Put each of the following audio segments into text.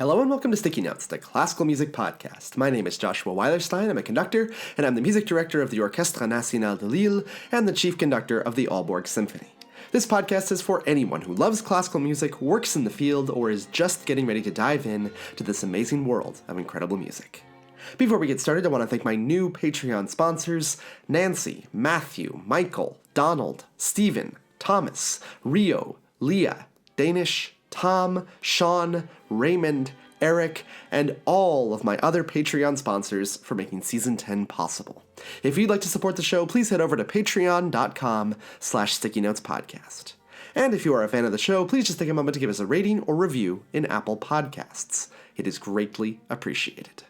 Hello and welcome to Sticky Notes, the classical music podcast. My name is Joshua Weilerstein. I'm a conductor, and I'm the music director of the Orchestre Nationale de Lille and the chief conductor of the Aalborg Symphony. This podcast is for anyone who loves classical music, works in the field, or is just getting ready to dive in to this amazing world of incredible music. Before we get started, I want to thank my new Patreon sponsors, Nancy, Matthew, Michael, Donald, Stephen, Thomas, Rio, Leah, Danish, Tom, Sean, Raymond, Eric, and all of my other Patreon sponsors for making Season 10 possible. If you'd like to support the show, please head over to patreon.com/StickyNotesPodcast. And if you are a fan of the show, please just take a moment to give us a rating or review in Apple Podcasts. It is greatly appreciated.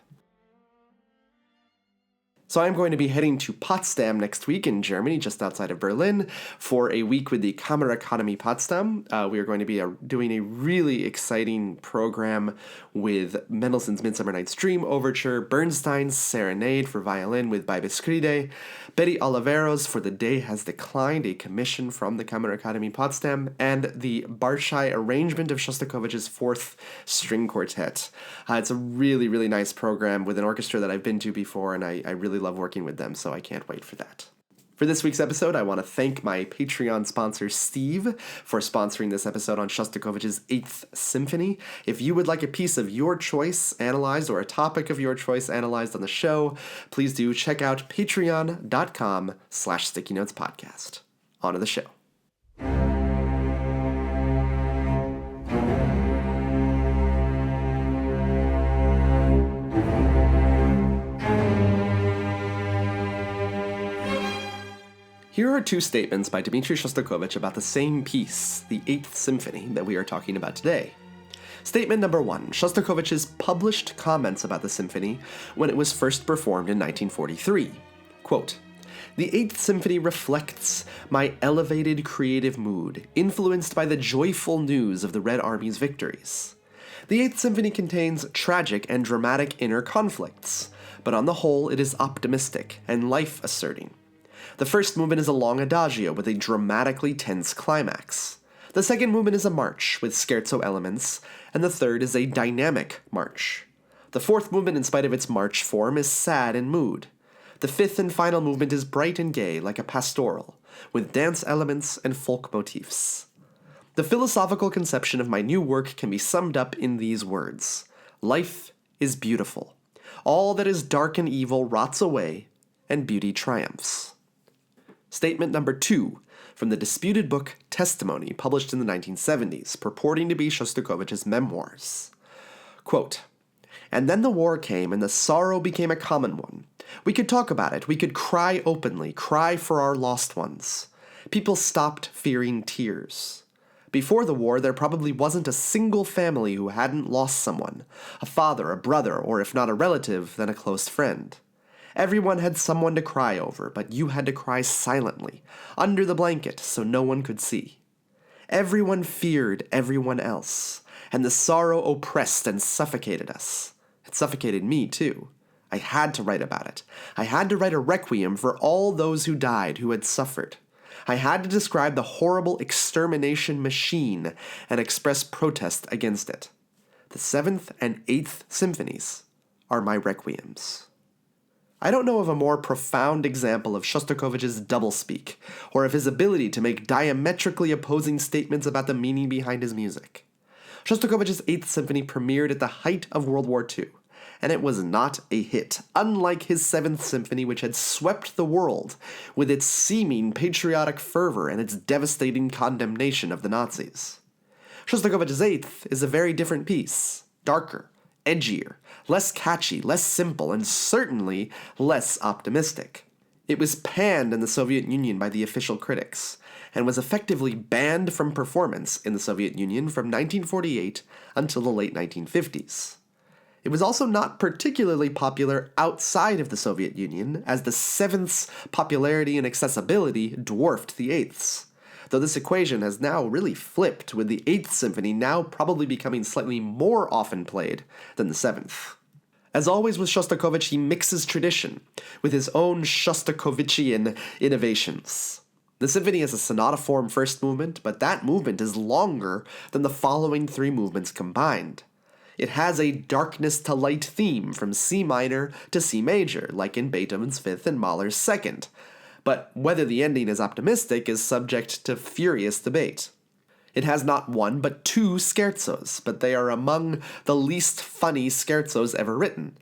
So I'm going to be heading to Potsdam next week in Germany, just outside of Berlin, for a week with the Kammerakademie Potsdam. We are going to be doing a really exciting program with Mendelssohn's Midsummer Night's Dream Overture, Bernstein's Serenade for violin with Bibescride, Betty Oliveros for The Day Has Declined, a commission from the Kammerakademie Potsdam, and the Barshai arrangement of Shostakovich's Fourth String Quartet. It's a really, really nice program with an orchestra that I've been to before, and I really love working with them, so I can't wait for that. For this week's episode, I want to thank my Patreon sponsor, Steve, for sponsoring this episode on Shostakovich's Eighth Symphony. If you would like a piece of your choice analyzed or a topic of your choice analyzed on the show, please do check out patreon.com/StickyNotesPodcast. On to the show. Here are two statements by Dmitri Shostakovich about the same piece, the Eighth Symphony, that we are talking about today. Statement number one, Shostakovich's published comments about the symphony when it was first performed in 1943. Quote, "The Eighth Symphony reflects my elevated creative mood, influenced by the joyful news of the Red Army's victories. The Eighth Symphony contains tragic and dramatic inner conflicts, but on the whole it is optimistic and life-asserting. The first movement is a long adagio with a dramatically tense climax. The second movement is a march with scherzo elements, and the third is a dynamic march. The fourth movement, in spite of its march form, is sad in mood. The fifth and final movement is bright and gay, like a pastoral, with dance elements and folk motifs. The philosophical conception of my new work can be summed up in these words. Life is beautiful. All that is dark and evil rots away, and beauty triumphs." Statement number two, from the disputed book Testimony, published in the 1970s, purporting to be Shostakovich's memoirs. Quote, "And then the war came, and the sorrow became a common one. We could talk about it. We could cry openly, cry for our lost ones. People stopped fearing tears. Before the war, there probably wasn't a single family who hadn't lost someone, a father, a brother, or if not a relative, then a close friend. Everyone had someone to cry over, but you had to cry silently, under the blanket, so no one could see. Everyone feared everyone else, and the sorrow oppressed and suffocated us. It suffocated me, too. I had to write about it. I had to write a requiem for all those who died, who had suffered. I had to describe the horrible extermination machine and express protest against it. The Seventh and Eighth Symphonies are my requiems." I don't know of a more profound example of Shostakovich's doublespeak, or of his ability to make diametrically opposing statements about the meaning behind his music. Shostakovich's Eighth Symphony premiered at the height of World War II, and it was not a hit, unlike his Seventh Symphony, which had swept the world with its seeming patriotic fervor and its devastating condemnation of the Nazis. Shostakovich's Eighth is a very different piece, darker, edgier, less catchy, less simple, and certainly less optimistic. It was panned in the Soviet Union by the official critics, and was effectively banned from performance in the Soviet Union from 1948 until the late 1950s. It was also not particularly popular outside of the Soviet Union, as the Seventh's popularity and accessibility dwarfed the Eighth's. Though this equation has now really flipped, with the Eighth Symphony now probably becoming slightly more often played than the Seventh. As always with Shostakovich, he mixes tradition with his own Shostakovichian innovations. The symphony has a sonata-form first movement, but that movement is longer than the following three movements combined. It has a darkness to light theme from C minor to C major, like in Beethoven's Fifth and Mahler's Second, but whether the ending is optimistic is subject to furious debate. It has not one but two scherzos, but they are among the least funny scherzos ever written,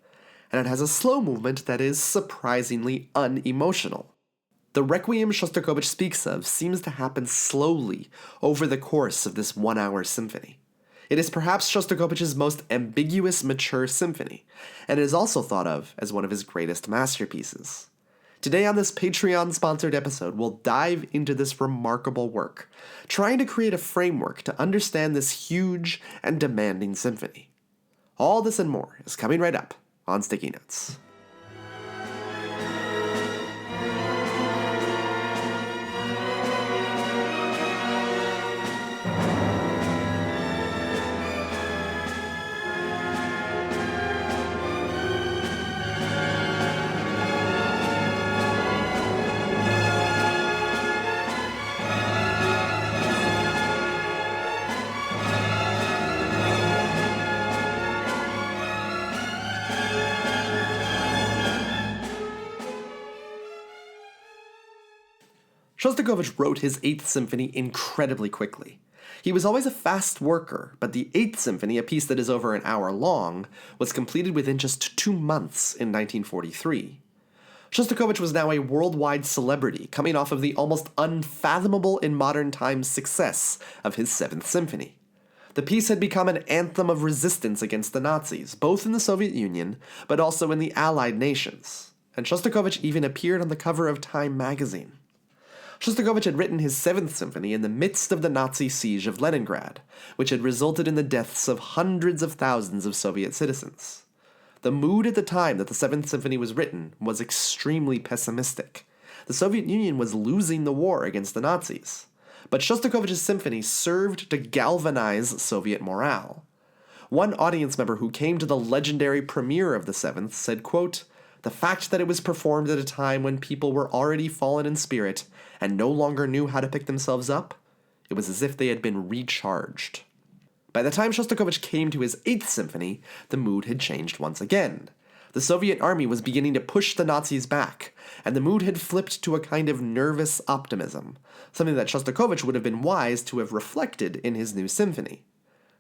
and it has a slow movement that is surprisingly unemotional. The requiem Shostakovich speaks of seems to happen slowly over the course of this 1-hour symphony. It is perhaps Shostakovich's most ambiguous, mature symphony, and it is also thought of as one of his greatest masterpieces. Today on this Patreon-sponsored episode, we'll dive into this remarkable work, trying to create a framework to understand this huge and demanding symphony. All this and more is coming right up on Sticky Notes. Shostakovich wrote his Eighth Symphony incredibly quickly. He was always a fast worker, but the Eighth Symphony, a piece that is over an hour long, was completed within just 2 months in 1943. Shostakovich was now a worldwide celebrity, coming off of the almost unfathomable in modern times success of his Seventh Symphony. The piece had become an anthem of resistance against the Nazis, both in the Soviet Union, but also in the Allied nations, and Shostakovich even appeared on the cover of Time magazine. Shostakovich had written his Seventh Symphony in the midst of the Nazi siege of Leningrad, which had resulted in the deaths of hundreds of thousands of Soviet citizens. The mood at the time that the Seventh Symphony was written was extremely pessimistic. The Soviet Union was losing the war against the Nazis. But Shostakovich's symphony served to galvanize Soviet morale. One audience member who came to the legendary premiere of the Seventh said, quote, "The fact that it was performed at a time when people were already fallen in spirit and no longer knew how to pick themselves up, it was as if they had been recharged." By the time Shostakovich came to his Eighth Symphony, the mood had changed once again. The Soviet army was beginning to push the Nazis back, and the mood had flipped to a kind of nervous optimism, something that Shostakovich would have been wise to have reflected in his new symphony.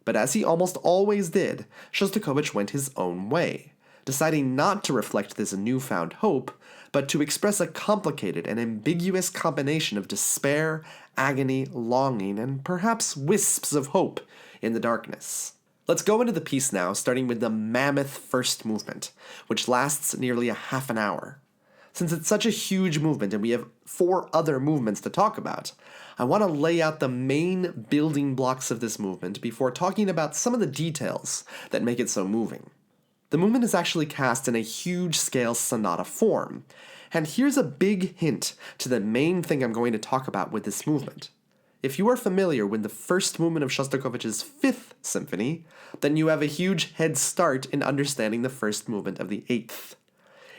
But as he almost always did, Shostakovich went his own way, deciding not to reflect this newfound hope, but to express a complicated and ambiguous combination of despair, agony, longing, and perhaps wisps of hope in the darkness. Let's go into the piece now, starting with the mammoth first movement, which lasts nearly a half an hour. Since it's such a huge movement and we have 4 other movements to talk about, I want to lay out the main building blocks of this movement before talking about some of the details that make it so moving. The movement is actually cast in a huge-scale sonata form, and here's a big hint to the main thing I'm going to talk about with this movement. If you are familiar with the first movement of Shostakovich's Fifth Symphony, then you have a huge head start in understanding the first movement of the Eighth.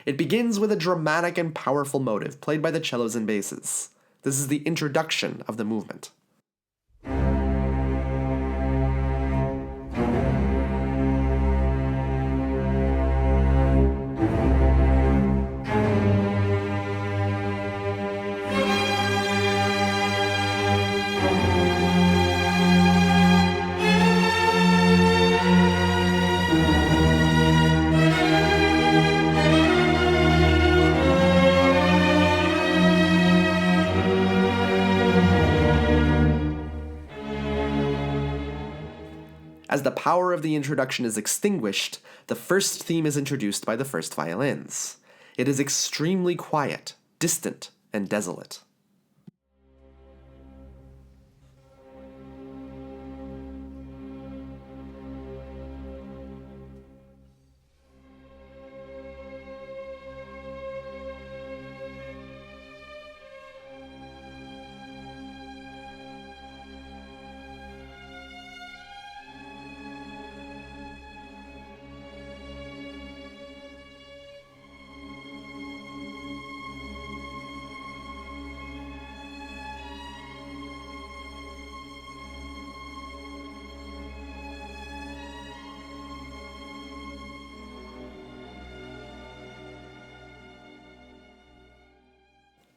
It begins with a dramatic and powerful motive played by the cellos and basses. This is the introduction of the movement. As the power of the introduction is extinguished, the first theme is introduced by the first violins. It is extremely quiet, distant, and desolate.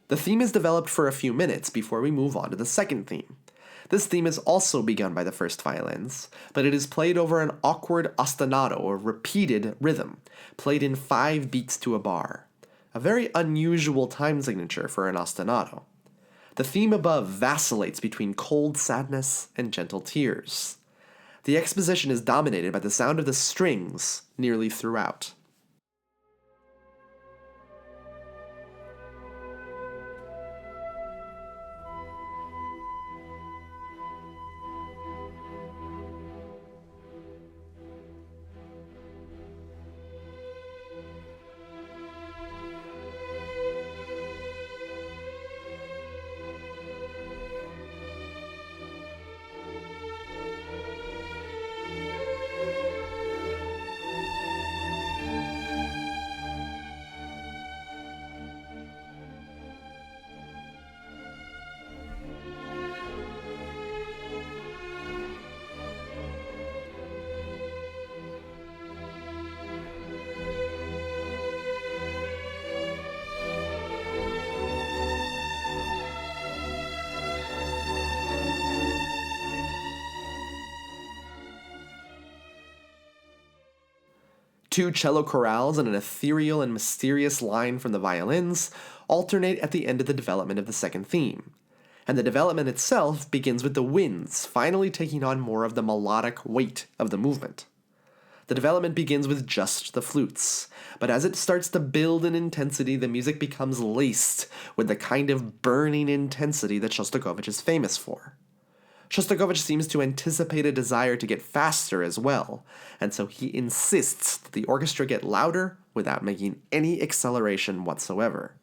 The theme is developed for a few minutes before we move on to the second theme. This theme is also begun by the first violins, but it is played over an awkward ostinato or repeated rhythm, played in 5 beats to a bar, a very unusual time signature for an ostinato. The theme above vacillates between cold sadness and gentle tears. The exposition is dominated by the sound of the strings nearly throughout. Two cello chorales and an ethereal and mysterious line from the violins alternate at the end of the development of the second theme, and the development itself begins with the winds finally taking on more of the melodic weight of the movement. The development begins with just the flutes, but as it starts to build in intensity, the music becomes laced with the kind of burning intensity that Shostakovich is famous for. Shostakovich seems to anticipate a desire to get faster as well, and so he insists that the orchestra get louder without making any acceleration whatsoever.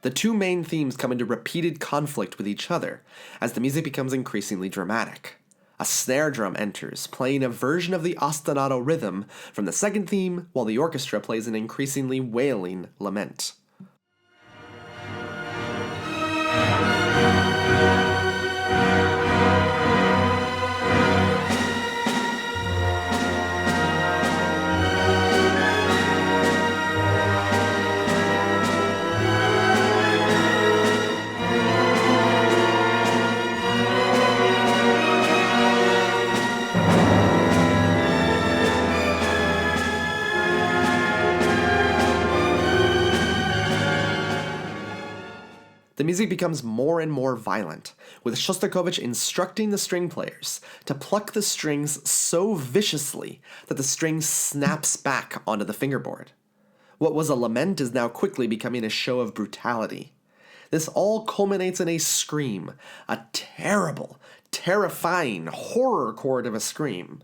The two main themes come into repeated conflict with each other as the music becomes increasingly dramatic. A snare drum enters, playing a version of the ostinato rhythm from the second theme, while the orchestra plays an increasingly wailing lament. The music becomes more and more violent, with Shostakovich instructing the string players to pluck the strings so viciously that the string snaps back onto the fingerboard. What was a lament is now quickly becoming a show of brutality. This all culminates in a scream, a terrible, terrifying horror chord of a scream.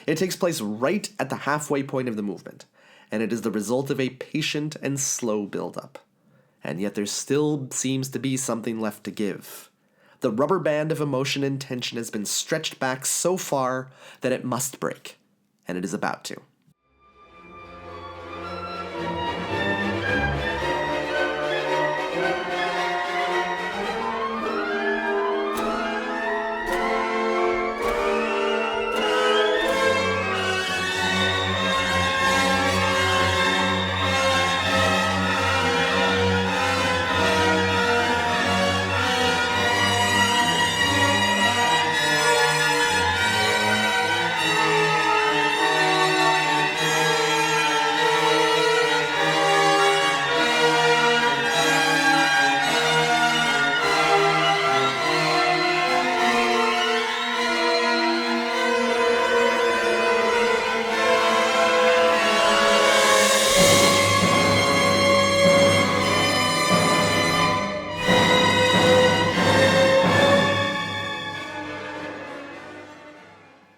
It takes place right at the halfway point of the movement, and it is the result of a patient and slow build-up. And yet there still seems to be something left to give. The rubber band of emotion and tension has been stretched back so far that it must break, and it is about to.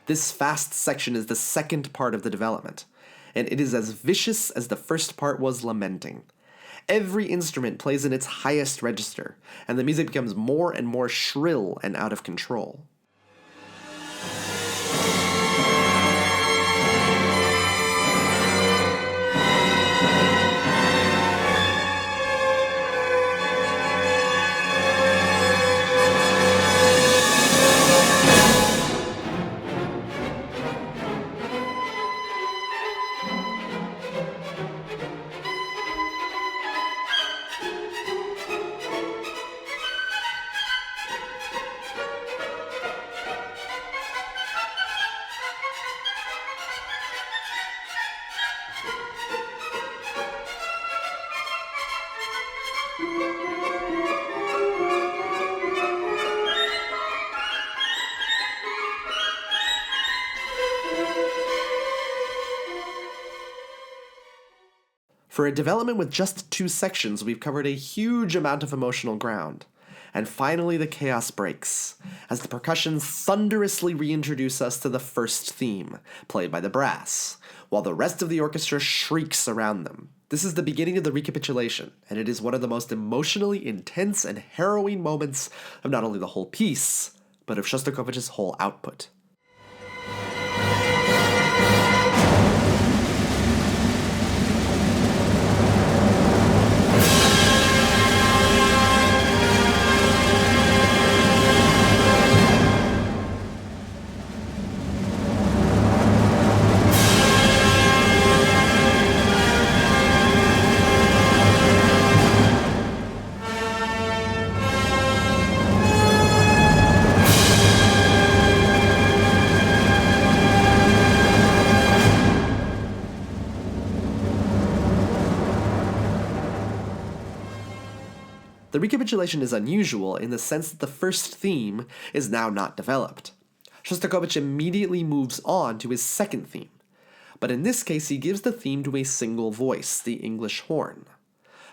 This fast section is the second part of the development, and it is as vicious as the first part was lamenting. Every instrument plays in its highest register, and the music becomes more and more shrill and out of control. For a development with just 2 sections, we've covered a huge amount of emotional ground. And finally, the chaos breaks, as the percussion thunderously reintroduce us to the first theme, played by the brass, while the rest of the orchestra shrieks around them. This is the beginning of the recapitulation, and it is one of the most emotionally intense and harrowing moments of not only the whole piece, but of Shostakovich's whole output. The recapitulation is unusual in the sense that the first theme is now not developed. Shostakovich immediately moves on to his second theme, but in this case he gives the theme to a single voice, the English horn.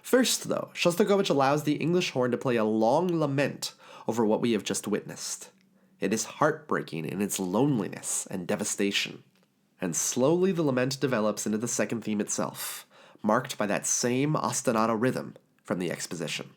First, though, Shostakovich allows the English horn to play a long lament over what we have just witnessed. It is heartbreaking in its loneliness and devastation. And slowly the lament develops into the second theme itself, marked by that same ostinato rhythm from the exposition.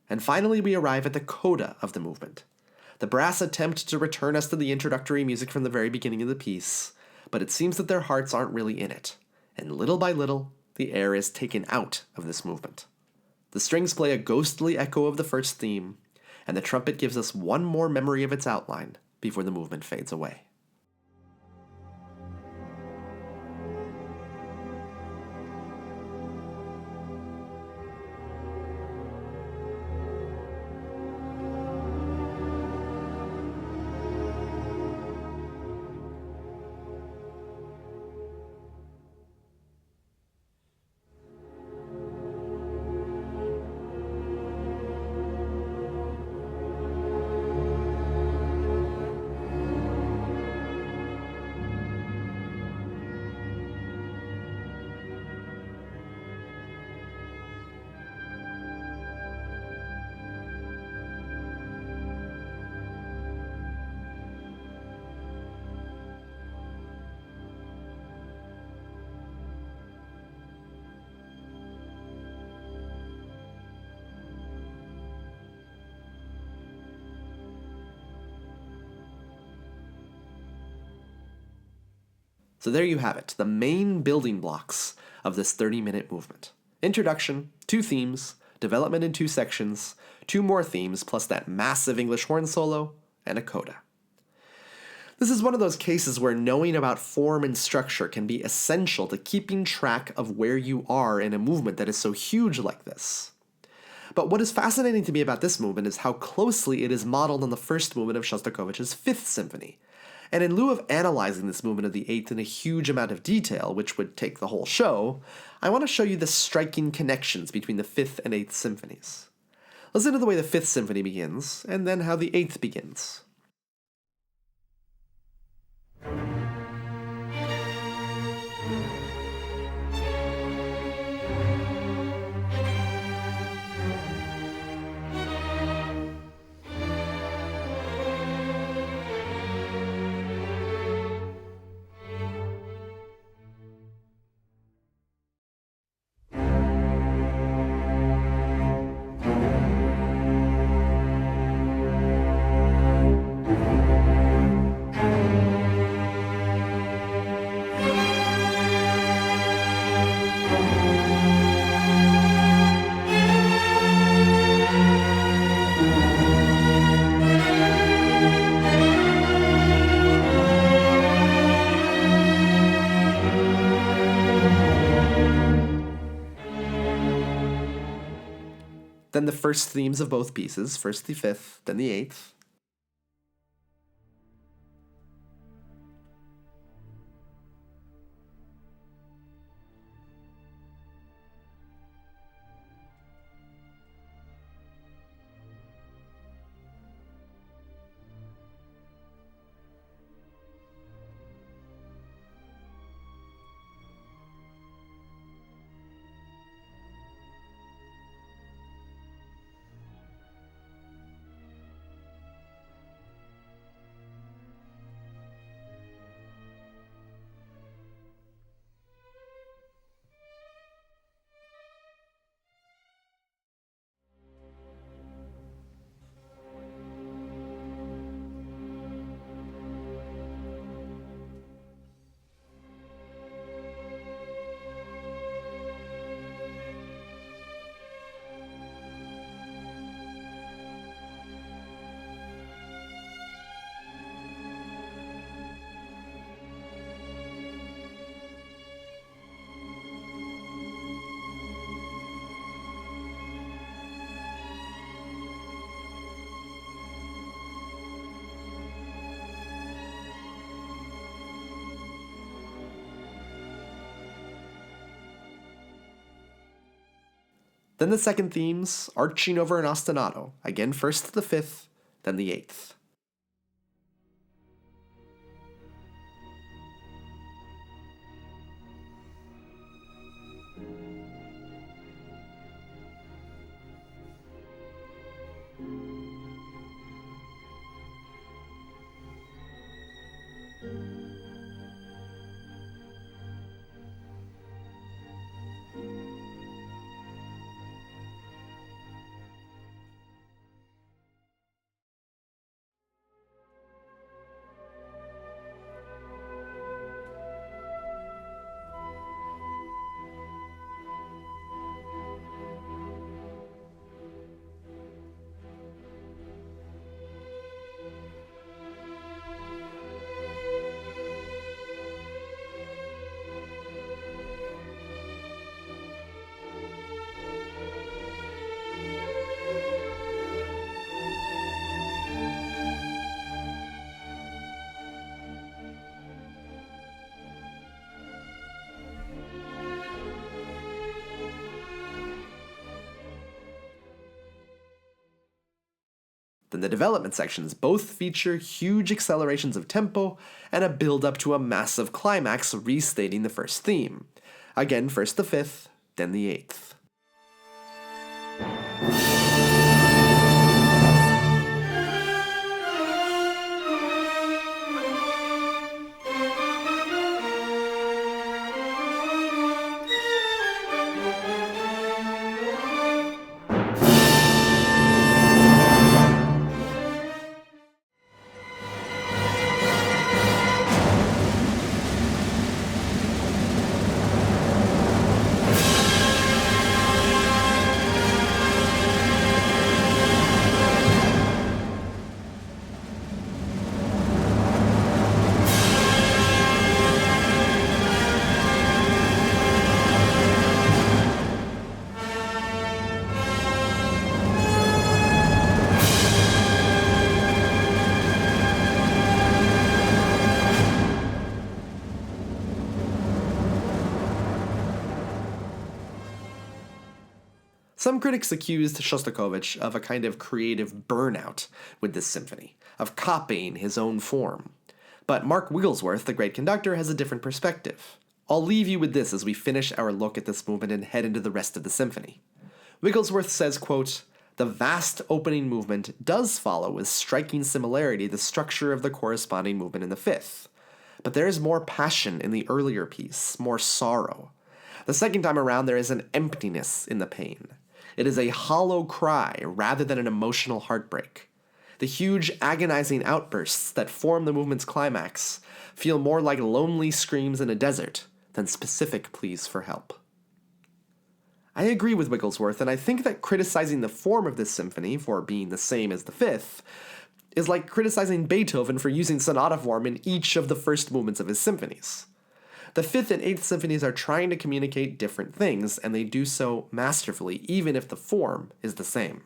And finally, we arrive at the coda of the movement. The brass attempt to return us to the introductory music from the very beginning of the piece, but it seems that their hearts aren't really in it, and little by little, the air is taken out of this movement. The strings play a ghostly echo of the first theme, and the trumpet gives us one more memory of its outline before the movement fades away. So there you have it, the main building blocks of this 30-minute movement. Introduction, 2 themes, development in 2 sections, 2 more themes, plus that massive English horn solo, and a coda. This is one of those cases where knowing about form and structure can be essential to keeping track of where you are in a movement that is so huge like this. But what is fascinating to me about this movement is how closely it is modeled on the first movement of Shostakovich's Fifth Symphony. And in lieu of analyzing this movement of the Eighth in a huge amount of detail, which would take the whole show, I want to show you the striking connections between the Fifth and Eighth Symphonies. Listen to the way the Fifth Symphony begins, and then how the Eighth begins. Then the first themes of both pieces, first the fifth, then the eighth. Then the second themes, arching over an ostinato, again first the fifth, then the eighth. Then the development sections both feature huge accelerations of tempo and a build-up to a massive climax restating the first theme. Again, first the fifth, then the eighth. Some critics accused Shostakovich of a kind of creative burnout with this symphony, of copying his own form. But Mark Wigglesworth, the great conductor, has a different perspective. I'll leave you with this as we finish our look at this movement and head into the rest of the symphony. Wigglesworth says, quote, "The vast opening movement does follow with striking similarity the structure of the corresponding movement in the fifth. But there is more passion in the earlier piece, more sorrow. The second time around there is an emptiness in the pain. It is a hollow cry rather than an emotional heartbreak. The huge agonizing outbursts that form the movement's climax feel more like lonely screams in a desert than specific pleas for help." I agree with Wigglesworth, and I think that criticizing the form of this symphony for being the same as the fifth is like criticizing Beethoven for using sonata form in each of the first movements of his symphonies. The Fifth and Eighth Symphonies are trying to communicate different things, and they do so masterfully, even if the form is the same.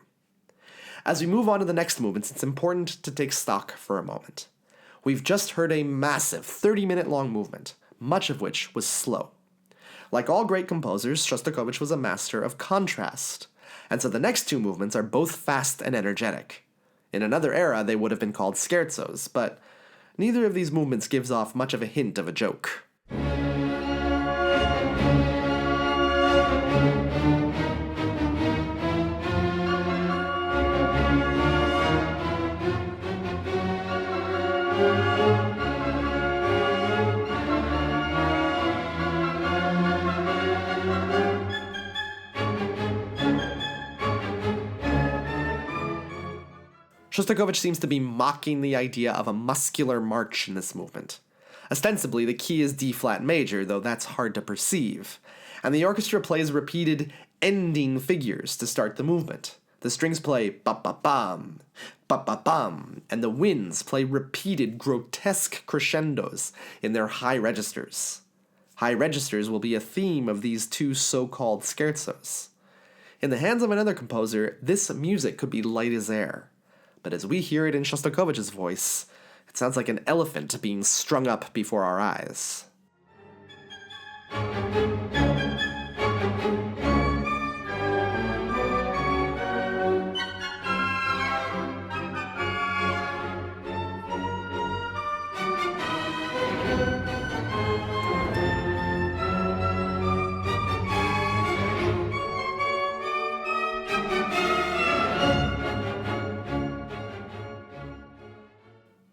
As we move on to the next movements, it's important to take stock for a moment. We've just heard a massive 30-minute long movement, much of which was slow. Like all great composers, Shostakovich was a master of contrast, and so the next two movements are both fast and energetic. In another era, they would have been called scherzos, but neither of these movements gives off much of a hint of a joke. Shostakovich seems to be mocking the idea of a muscular march in this movement. Ostensibly, the key is D-flat major, though that's hard to perceive, and the orchestra plays repeated ending figures to start the movement. The strings play ba-ba-bam, ba-ba-bam, and the winds play repeated grotesque crescendos in their high registers. High registers will be a theme of these two so-called scherzos. In the hands of another composer, this music could be light as air. But as we hear it in Shostakovich's voice, it sounds like an elephant being strung up before our eyes.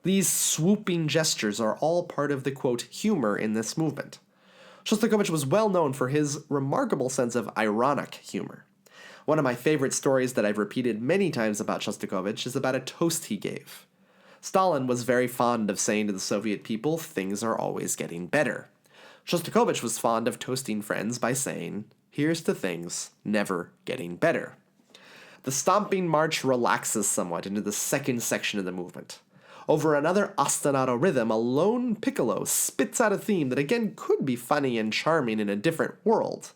These swooping gestures are all part of the, quote, humor in this movement. Shostakovich was well known for his remarkable sense of ironic humor. One of my favorite stories that I've repeated many times about Shostakovich is about a toast he gave. Stalin was very fond of saying to the Soviet people, "Things are always getting better." Shostakovich was fond of toasting friends by saying, "Here's to things never getting better." The stomping march relaxes somewhat into the second section of the movement. Over another ostinato rhythm, a lone piccolo spits out a theme that again could be funny and charming in a different world.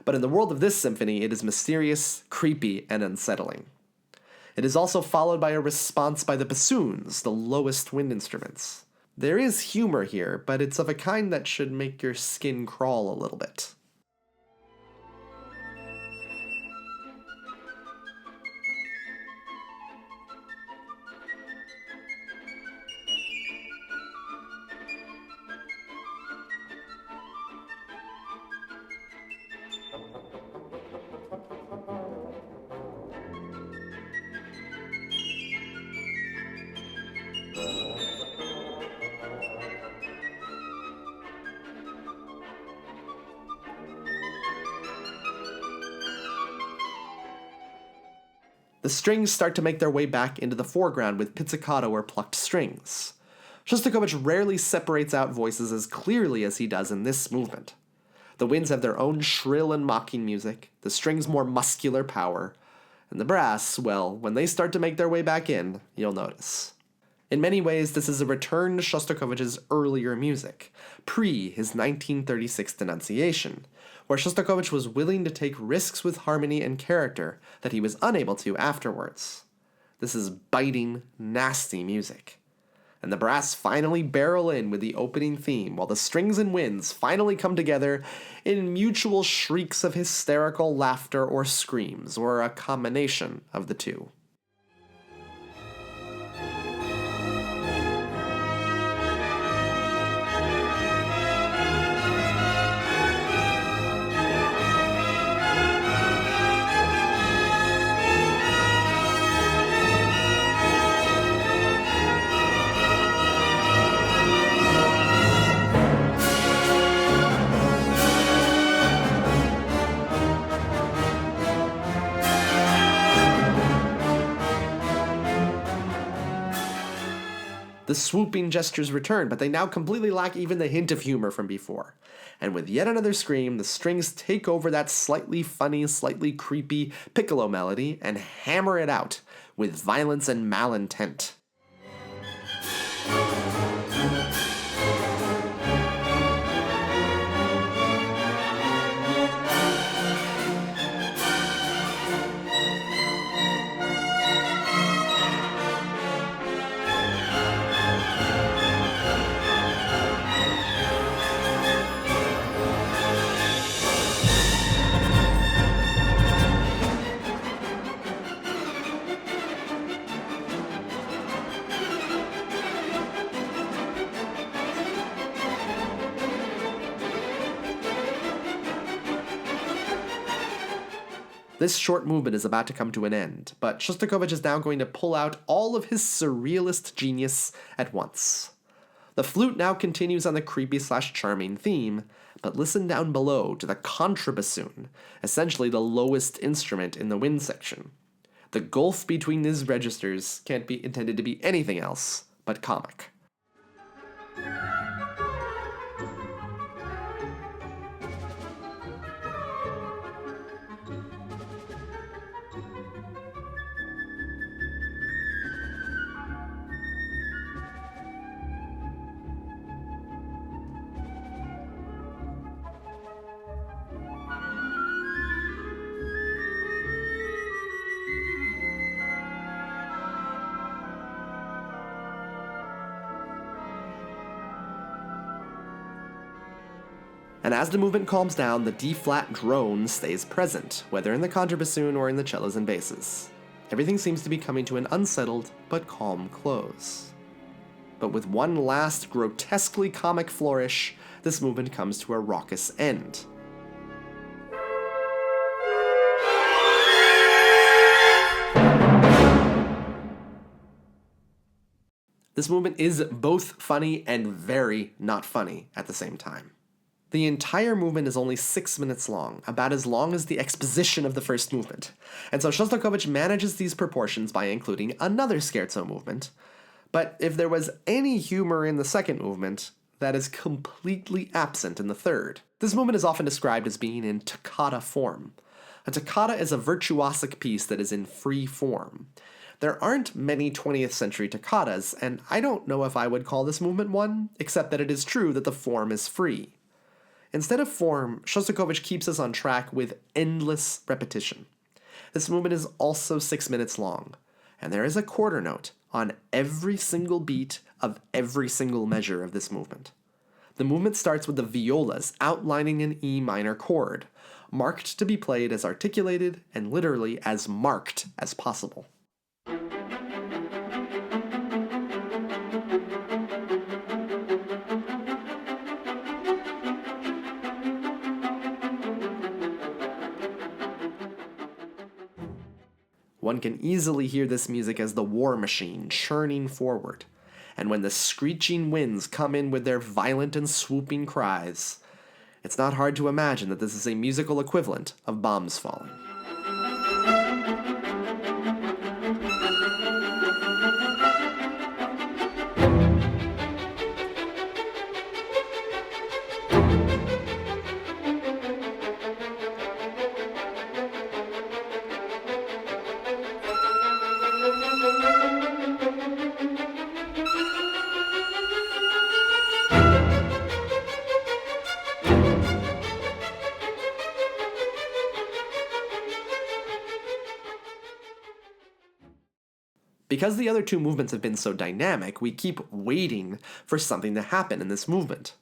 But in the world of this symphony, it is mysterious, creepy, and unsettling. It is also followed by a response by the bassoons, the lowest wind instruments. There is humor here, but it's of a kind that should make your skin crawl a little bit. The strings start to make their way back into the foreground with pizzicato or plucked strings. Shostakovich rarely separates out voices as clearly as he does in this movement. The winds have their own shrill and mocking music, the strings more muscular power, and the brass, well, when they start to make their way back in, you'll notice. In many ways, this is a return to Shostakovich's earlier music, pre his 1936 denunciation, where Shostakovich was willing to take risks with harmony and character that he was unable to afterwards. This is biting, nasty music. and the brass finally barrel in with the opening theme, while the strings and winds finally come together in mutual shrieks of hysterical laughter or screams, or a combination of the two. The swooping gestures return, but they now completely lack even the hint of humor from before. And with yet another scream, the strings take over that slightly funny, slightly creepy piccolo melody and hammer it out with violence and malintent. This short movement is about to come to an end, but Shostakovich is now going to pull out all of his surrealist genius at once. The flute now continues on the creepy/charming theme, but listen down below to the contrabassoon, essentially the lowest instrument in the wind section. The gulf between these registers can't be intended to be anything else but comic. And as the movement calms down, the D-flat drone stays present, whether in the contrabassoon or in the cellos and basses. Everything seems to be coming to an unsettled but calm close. But with one last grotesquely comic flourish, this movement comes to a raucous end. This movement is both funny and very not funny at the same time. The entire movement is only 6 minutes long, about as long as the exposition of the first movement, and so Shostakovich manages these proportions by including another scherzo movement. But if there was any humor in the second movement, that is completely absent in the third. This movement is often described as being in toccata form. A toccata is a virtuosic piece that is in free form. There aren't many 20th century toccatas, and I don't know if I would call this movement one, except that it is true that the form is free. Instead of form, Shostakovich keeps us on track with endless repetition. This movement is also 6 minutes long, and there is a quarter note on every single beat of every single measure of this movement. The movement starts with the violas outlining an E minor chord, marked to be played as articulated and literally as marked as possible. One can easily hear this music as the war machine churning forward, and when the screeching winds come in with their violent and swooping cries, it's not hard to imagine that this is a musical equivalent of bombs falling. Because the other two movements have been so dynamic, we keep waiting for something to happen in this movement.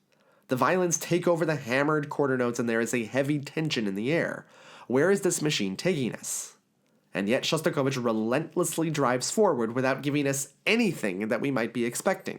The violins take over the hammered quarter notes and there is a heavy tension in the air. Where is this machine taking us? And yet Shostakovich relentlessly drives forward without giving us anything that we might be expecting.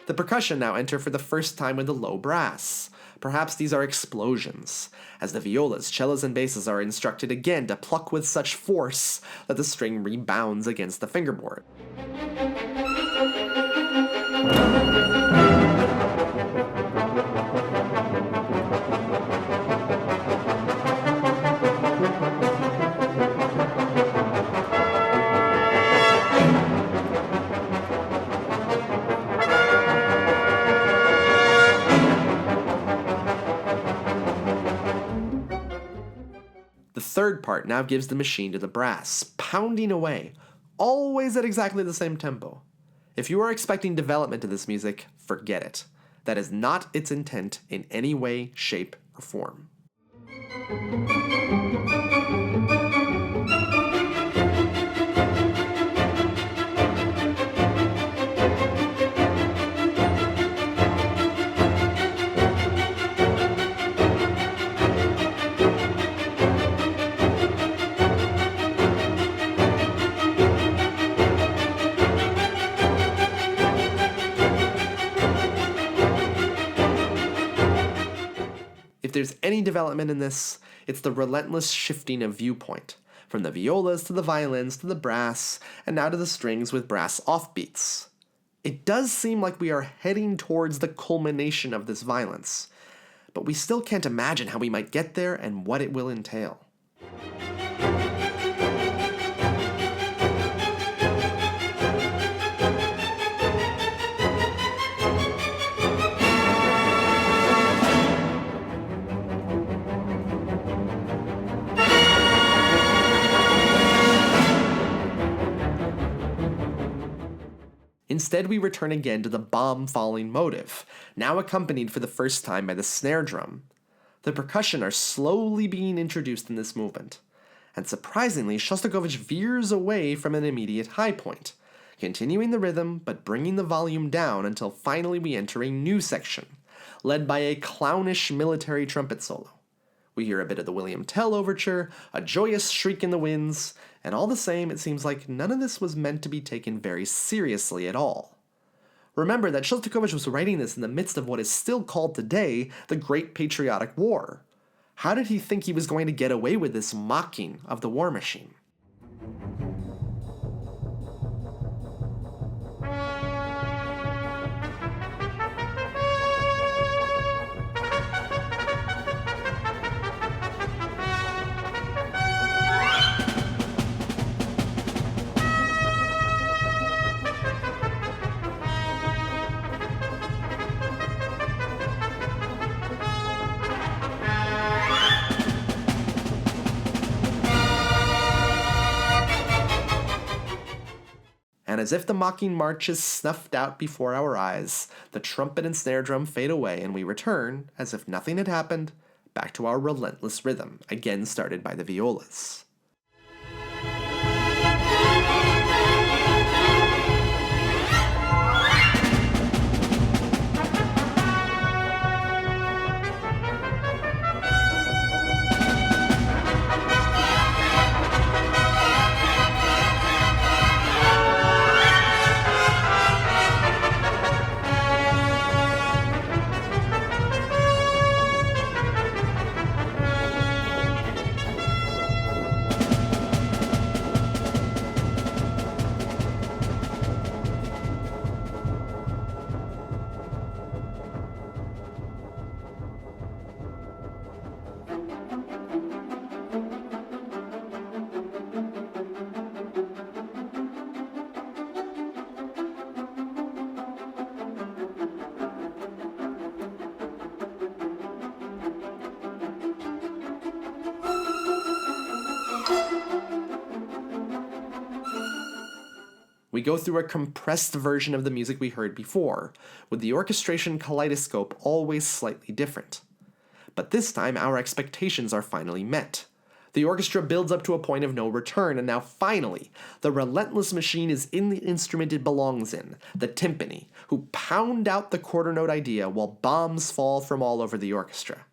The percussion now enter for the first time with the low brass. Perhaps these are explosions, as the violas, cellos, and basses are instructed again to pluck with such force that the string rebounds against the fingerboard. The third part now gives the machine to the brass, pounding away, always at exactly the same tempo. If you are expecting development in this music, forget it. That is not its intent in any way, shape, or form. If there's any development in this, it's the relentless shifting of viewpoint, from the violas to the violins to the brass, and now to the strings with brass offbeats. It does seem like we are heading towards the culmination of this violence, but we still can't imagine how we might get there and what it will entail. Instead, we return again to the bomb-falling motive, now accompanied for the first time by the snare drum. The percussion are slowly being introduced in this movement, and surprisingly, Shostakovich veers away from an immediate high point, continuing the rhythm but bringing the volume down until finally we enter a new section, led by a clownish military trumpet solo. We hear a bit of the William Tell overture, a joyous shriek in the winds, and all the same, it seems like none of this was meant to be taken very seriously at all. Remember that Shostakovich was writing this in the midst of what is still called today the Great Patriotic War. How did he think he was going to get away with this mocking of the war machine? And as if the mocking march is snuffed out before our eyes, the trumpet and snare drum fade away and we return, as if nothing had happened, back to our relentless rhythm, again started by the violas. We go through a compressed version of the music we heard before, with the orchestration kaleidoscope always slightly different. But this time, our expectations are finally met. The orchestra builds up to a point of no return, and now finally, the relentless machine is in the instrument it belongs in, the timpani, who pound out the quarter note idea while bombs fall from all over the orchestra.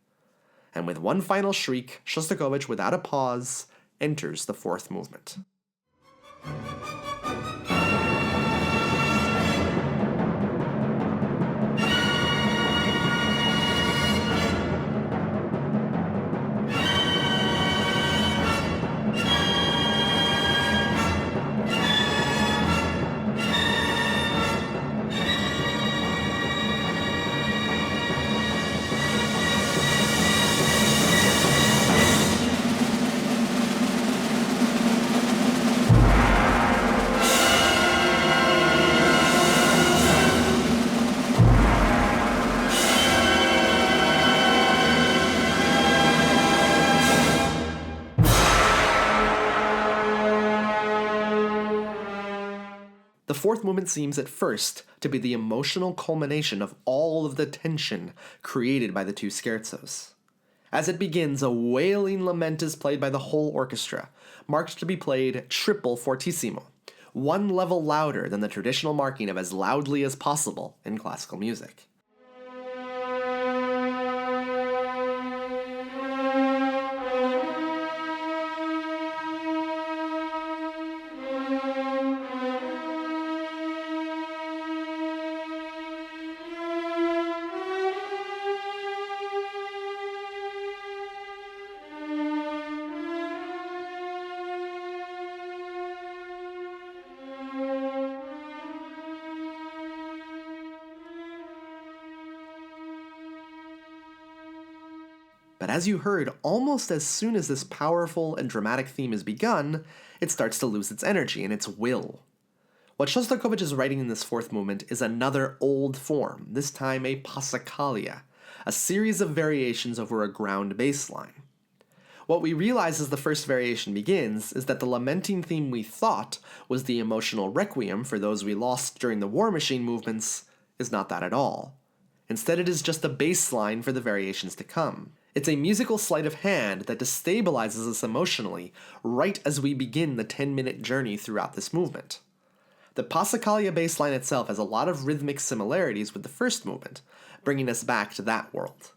And with one final shriek, Shostakovich, without a pause, enters the fourth movement. The fourth movement seems at first to be the emotional culmination of all of the tension created by the two scherzos. As it begins, a wailing lament is played by the whole orchestra, marked to be played triple fortissimo, one level louder than the traditional marking of as loudly as possible in classical music. But as you heard, almost as soon as this powerful and dramatic theme is begun, it starts to lose its energy and its will. What Shostakovich is writing in this fourth movement is another old form, this time a passacaglia, a series of variations over a ground bass line. What we realize as the first variation begins is that the lamenting theme we thought was the emotional requiem for those we lost during the War Machine movements is not that at all. Instead, it is just a bass line for the variations to come. It's a musical sleight of hand that destabilizes us emotionally right as we begin the 10-minute journey throughout this movement. The passacaglia bass line itself has a lot of rhythmic similarities with the first movement, bringing us back to that world.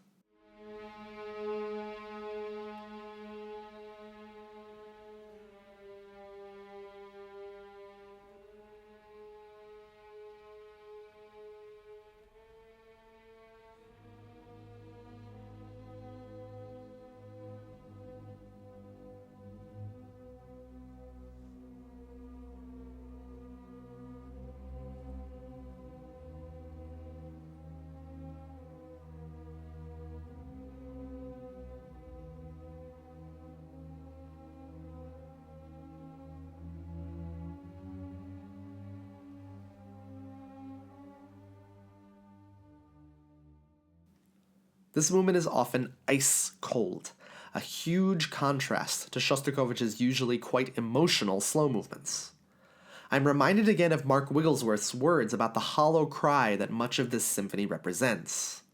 This movement is often ice cold, a huge contrast to Shostakovich's usually quite emotional slow movements. I'm reminded again of Mark Wigglesworth's words about the hollow cry that much of this symphony represents.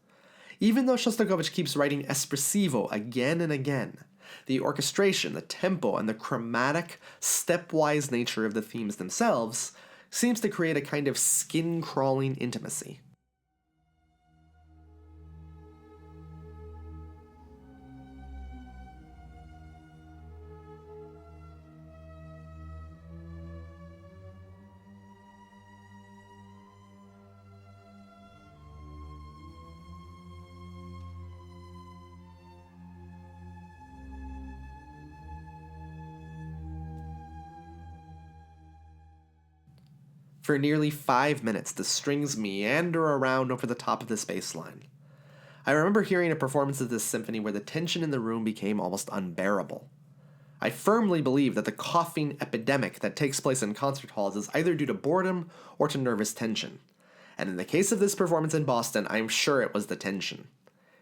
Even though Shostakovich keeps writing espressivo again and again, the orchestration, the tempo, and the chromatic, stepwise nature of the themes themselves seems to create a kind of skin-crawling intimacy. For nearly 5 minutes, the strings meander around over the top of this bass line. I remember hearing a performance of this symphony where the tension in the room became almost unbearable. I firmly believe that the coughing epidemic that takes place in concert halls is either due to boredom or to nervous tension. And in the case of this performance in Boston, I'm sure it was the tension.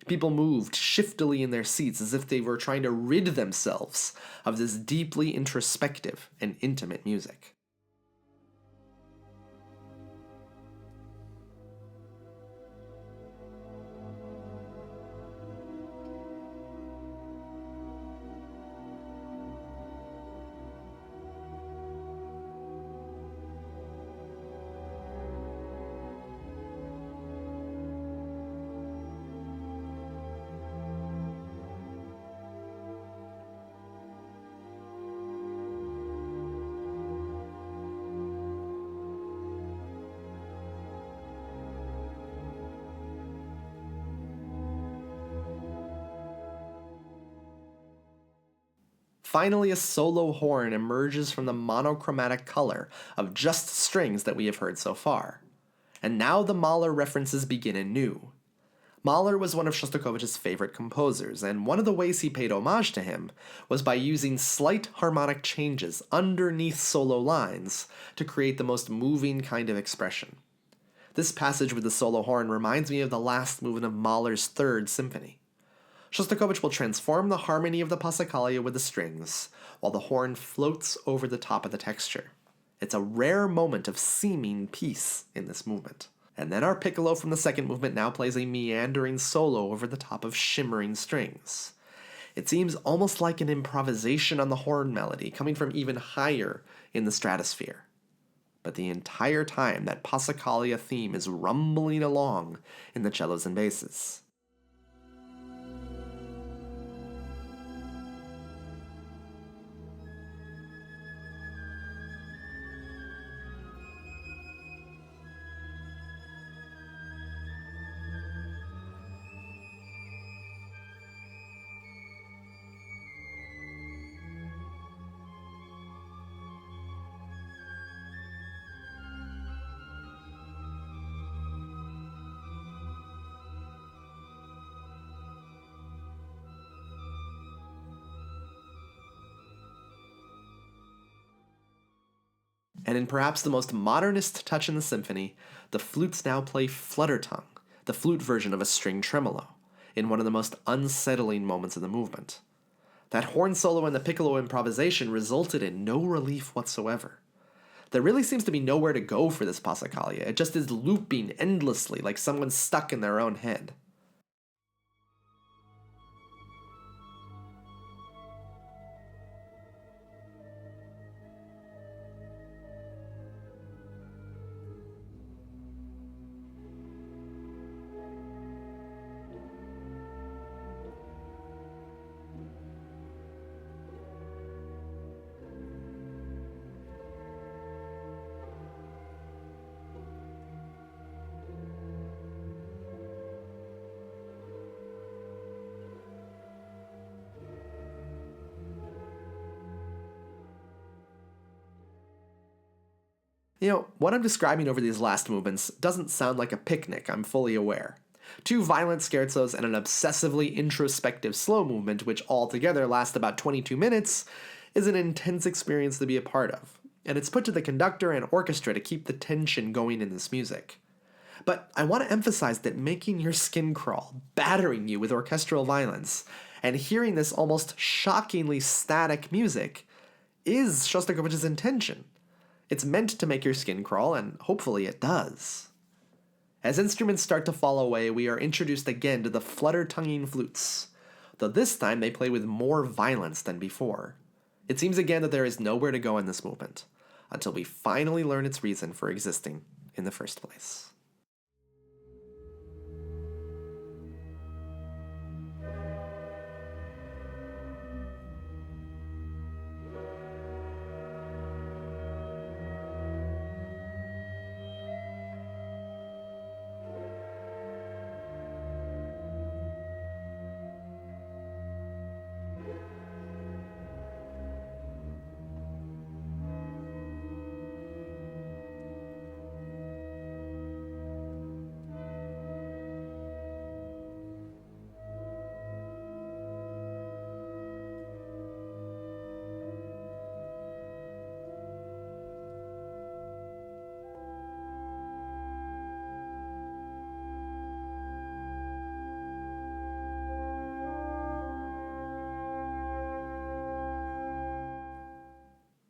People moved shiftily in their seats as if they were trying to rid themselves of this deeply introspective and intimate music. Finally, a solo horn emerges from the monochromatic color of just strings that we have heard so far. And now the Mahler references begin anew. Mahler was one of Shostakovich's favorite composers, and one of the ways he paid homage to him was by using slight harmonic changes underneath solo lines to create the most moving kind of expression. This passage with the solo horn reminds me of the last movement of Mahler's Third Symphony. Shostakovich will transform the harmony of the Passacaglia with the strings, while the horn floats over the top of the texture. It's a rare moment of seeming peace in this movement. And then our piccolo from the second movement now plays a meandering solo over the top of shimmering strings. It seems almost like an improvisation on the horn melody, coming from even higher in the stratosphere. But the entire time, that Passacaglia theme is rumbling along in the cellos and basses. And in perhaps the most modernist touch in the symphony, the flutes now play flutter tongue, the flute version of a string tremolo, in one of the most unsettling moments of the movement. That horn solo and the piccolo improvisation resulted in no relief whatsoever. There really seems to be nowhere to go for this Passacaglia. It just is looping endlessly like someone stuck in their own head. What I'm describing over these last movements doesn't sound like a picnic, I'm fully aware. Two violent scherzos and an obsessively introspective slow movement, which altogether last about 22 minutes, is an intense experience to be a part of, and it's put to the conductor and orchestra to keep the tension going in this music. But I want to emphasize that making your skin crawl, battering you with orchestral violence, and hearing this almost shockingly static music is Shostakovich's intention. It's meant to make your skin crawl, and hopefully it does. As instruments start to fall away, we are introduced again to the flutter-tonguing flutes, though this time they play with more violence than before. It seems again that there is nowhere to go in this movement, until we finally learn its reason for existing in the first place.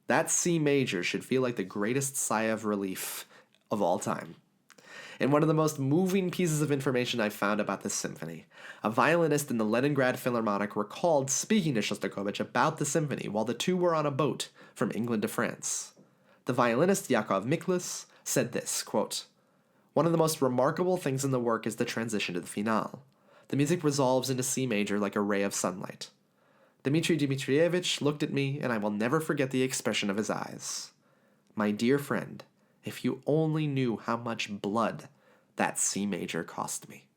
That C major should feel like the greatest sigh of relief of all time. In one of the most moving pieces of information I've found about this symphony, a violinist in the Leningrad Philharmonic recalled speaking to Shostakovich about the symphony while the two were on a boat from England to France. The violinist Yakov Miklas said this, quote, "One of the most remarkable things in the work is the transition to the finale. The music resolves into C major like a ray of sunlight. Dmitri Dmitrievich looked at me, and I will never forget the expression of his eyes. My dear friend, if you only knew how much blood that C major cost me."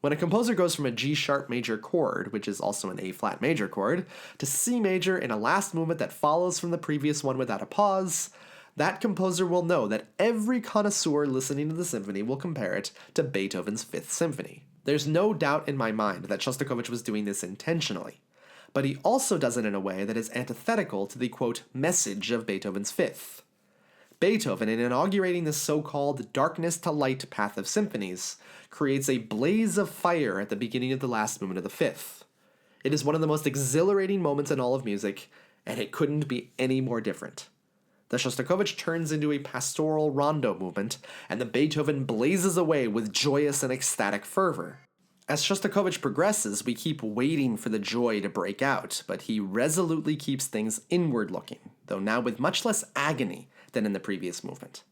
When a composer goes from a G sharp major chord, which is also an A flat major chord, to C major in a last movement that follows from the previous one without a pause, that composer will know that every connoisseur listening to the symphony will compare it to Beethoven's Fifth Symphony. There's no doubt in my mind that Shostakovich was doing this intentionally, but he also does it in a way that is antithetical to the, quote, message of Beethoven's Fifth. Beethoven, in inaugurating the so-called darkness to light path of symphonies, creates a blaze of fire at the beginning of the last movement of the Fifth. It is one of the most exhilarating moments in all of music, and it couldn't be any more different. The Shostakovich turns into a pastoral rondo movement, and the Beethoven blazes away with joyous and ecstatic fervor. As Shostakovich progresses, we keep waiting for the joy to break out, but he resolutely keeps things inward-looking, though now with much less agony than in the previous movement.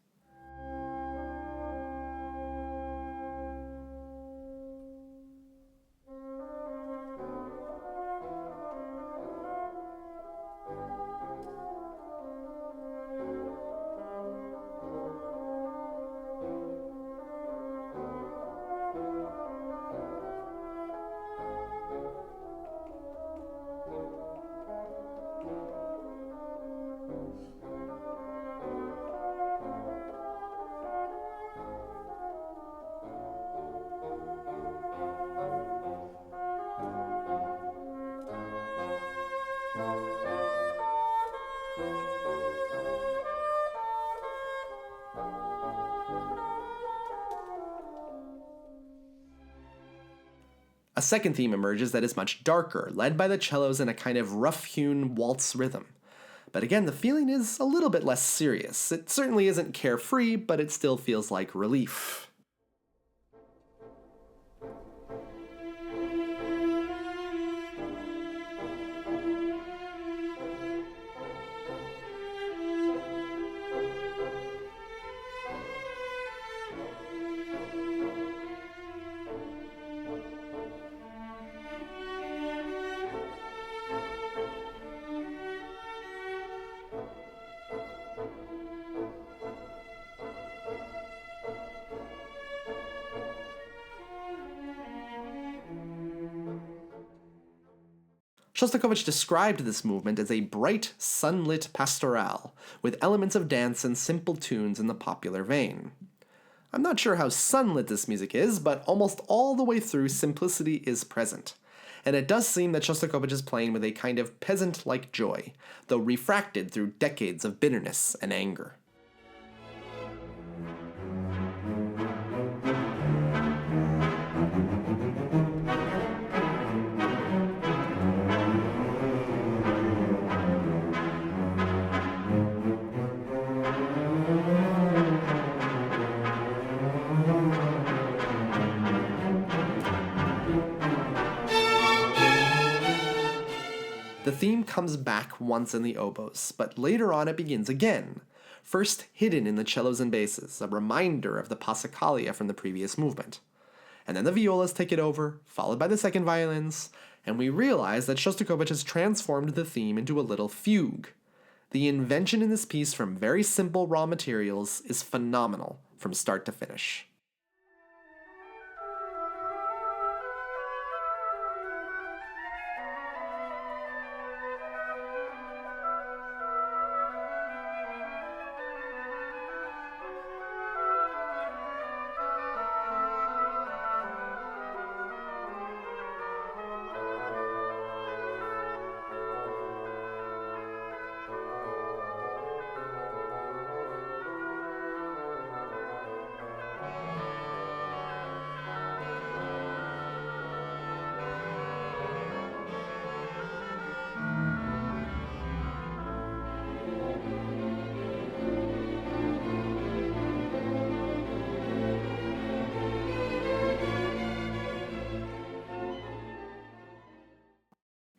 A second theme emerges that is much darker, led by the cellos in a kind of rough-hewn waltz rhythm. But again, the feeling is a little bit less serious. It certainly isn't carefree, but it still feels like relief. Shostakovich described this movement as a bright, sunlit pastoral, with elements of dance and simple tunes in the popular vein. I'm not sure how sunlit this music is, but almost all the way through simplicity is present, and it does seem that Shostakovich is playing with a kind of peasant-like joy, though refracted through decades of bitterness and anger. The theme comes back once in the oboes, but later on it begins again, first hidden in the cellos and basses, a reminder of the passacaglia from the previous movement. And then the violas take it over, followed by the second violins, and we realize that Shostakovich has transformed the theme into a little fugue. The invention in this piece from very simple raw materials is phenomenal from start to finish.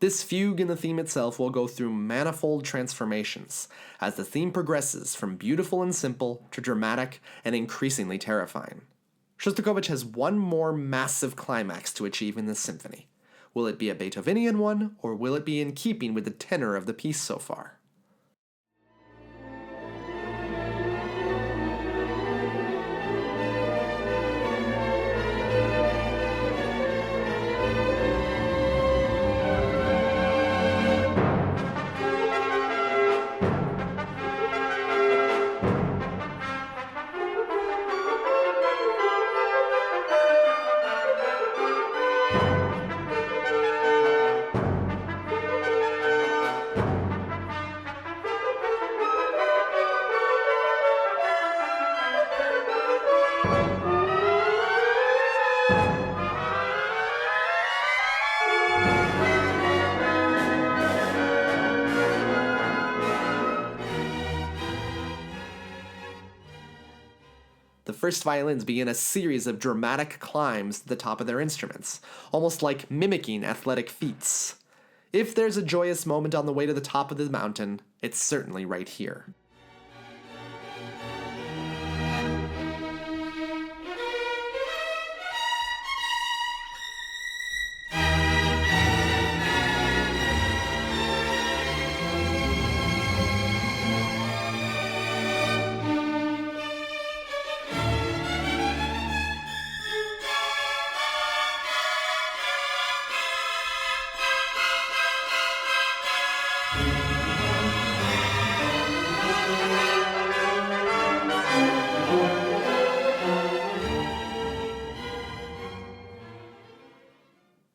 This fugue in the theme itself will go through manifold transformations as the theme progresses from beautiful and simple to dramatic and increasingly terrifying. Shostakovich has one more massive climax to achieve in this symphony. Will it be a Beethovenian one, or will it be in keeping with the tenor of the piece so far? first violins begin a series of dramatic climbs to the top of their instruments, almost like mimicking athletic feats. If there's a joyous moment on the way to the top of the mountain, it's certainly right here.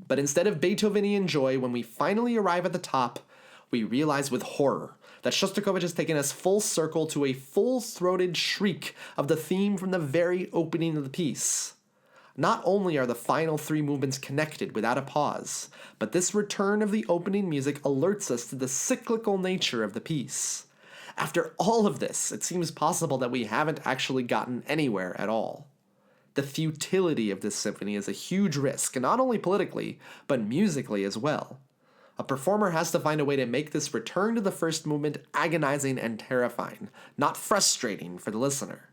But instead of Beethovenian joy, when we finally arrive at the top, we realize with horror that Shostakovich has taken us full circle to a full-throated shriek of the theme from the very opening of the piece. Not only are the final three movements connected without a pause, but this return of the opening music alerts us to the cyclical nature of the piece. After all of this, it seems possible that we haven't actually gotten anywhere at all. The futility of this symphony is a huge risk, not only politically, but musically as well. A performer has to find a way to make this return to the first movement agonizing and terrifying, not frustrating for the listener.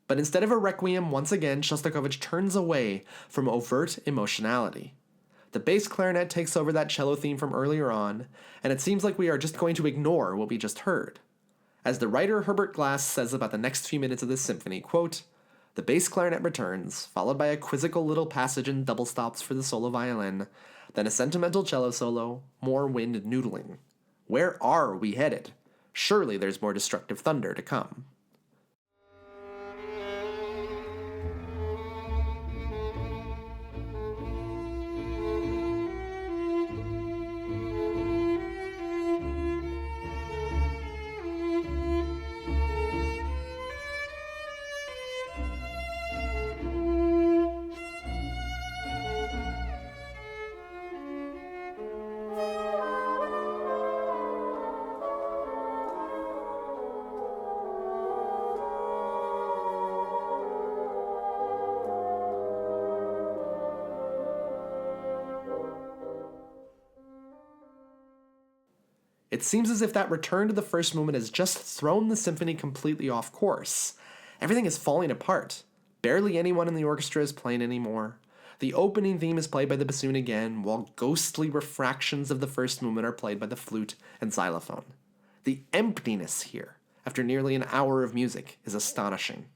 But instead of a requiem, once again, Shostakovich turns away from overt emotionality. The bass clarinet takes over that cello theme from earlier on, and it seems like we are just going to ignore what we just heard. As the writer Herbert Glass says about the next few minutes of this symphony, quote, "The bass clarinet returns, followed by a quizzical little passage in double stops for the solo violin, then a sentimental cello solo, more wind noodling. Where are we headed? Surely there's more destructive thunder to come." It seems as if that return to the first movement has just thrown the symphony completely off course. Everything is falling apart. Barely anyone in the orchestra is playing anymore. The opening theme is played by the bassoon again, while ghostly refractions of the first movement are played by the flute and xylophone. The emptiness here, after nearly an hour of music, is astonishing.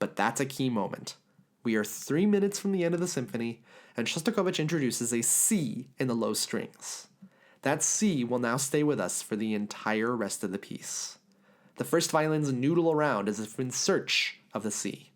But that's a key moment. We are 3 minutes from the end of the symphony, and Shostakovich introduces a C in the low strings. That C will now stay with us for the entire rest of the piece. The first violins noodle around as if in search of the C.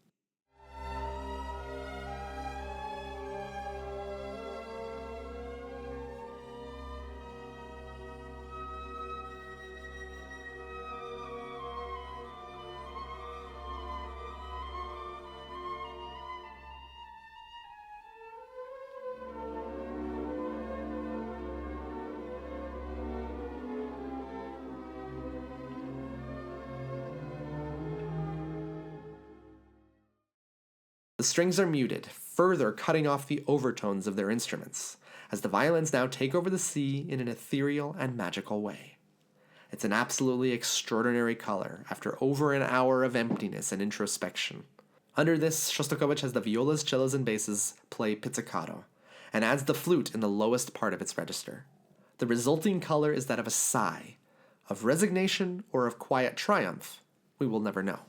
The strings are muted, further cutting off the overtones of their instruments, as the violins now take over the sea in an ethereal and magical way. It's an absolutely extraordinary color after over an hour of emptiness and introspection. Under this, Shostakovich has the violas, cellos, and basses play pizzicato, and adds the flute in the lowest part of its register. The resulting color is that of a sigh, of resignation or of quiet triumph. We will never know.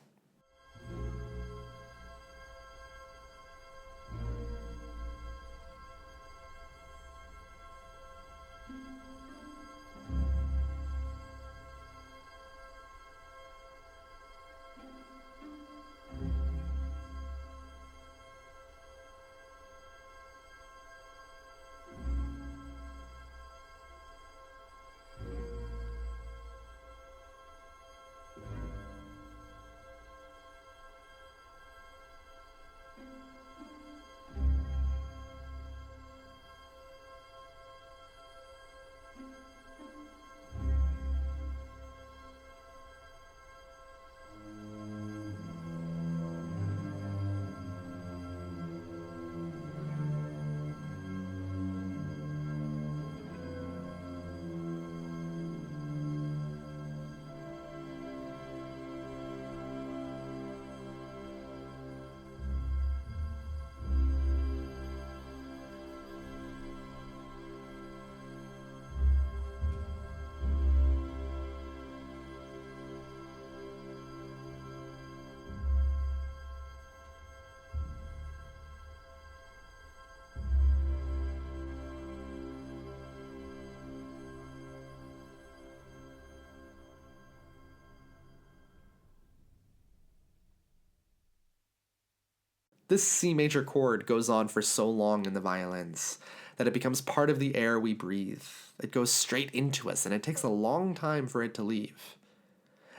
This C major chord goes on for so long in the violins that it becomes part of the air we breathe. It goes straight into us, and it takes a long time for it to leave.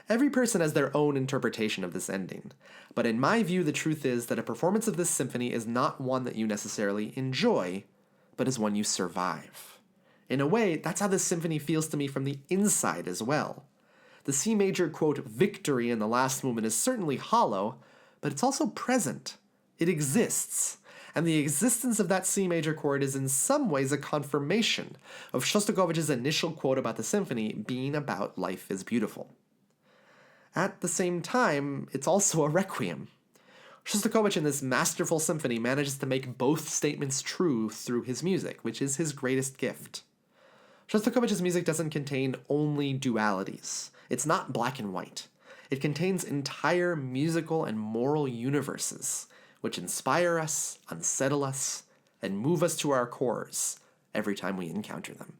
Every person has their own interpretation of this ending, but in my view, the truth is that a performance of this symphony is not one that you necessarily enjoy, but is one you survive. In a way, that's how this symphony feels to me from the inside as well. The C major, quote, victory in the last movement is certainly hollow, but it's also present. It exists, and the existence of that C major chord is in some ways a confirmation of Shostakovich's initial quote about the symphony being about life is beautiful. At the same time, it's also a requiem. Shostakovich in this masterful symphony manages to make both statements true through his music, which is his greatest gift. Shostakovich's music doesn't contain only dualities. It's not black and white. It contains entire musical and moral universes, which inspire us, unsettle us, and move us to our cores every time we encounter them.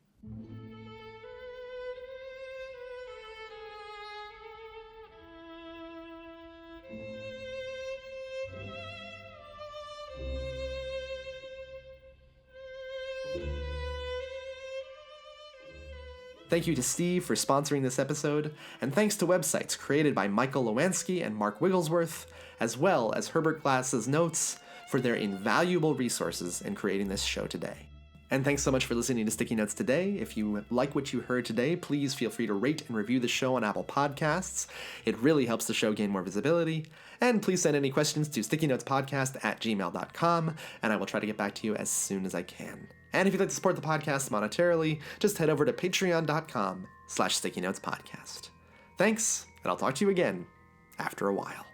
Thank you to Steve for sponsoring this episode, and thanks to websites created by Michael Lewanski and Mark Wigglesworth, as well as Herbert Glass's notes for their invaluable resources in creating this show today. And thanks so much for listening to Sticky Notes today. If you like what you heard today, please feel free to rate and review the show on Apple Podcasts. It really helps the show gain more visibility. And please send any questions to stickynotespodcast@gmail.com, and I will try to get back to you as soon as I can. And if you'd like to support the podcast monetarily, just head over to patreon.com/stickynotespodcast. Thanks, and I'll talk to you again after a while.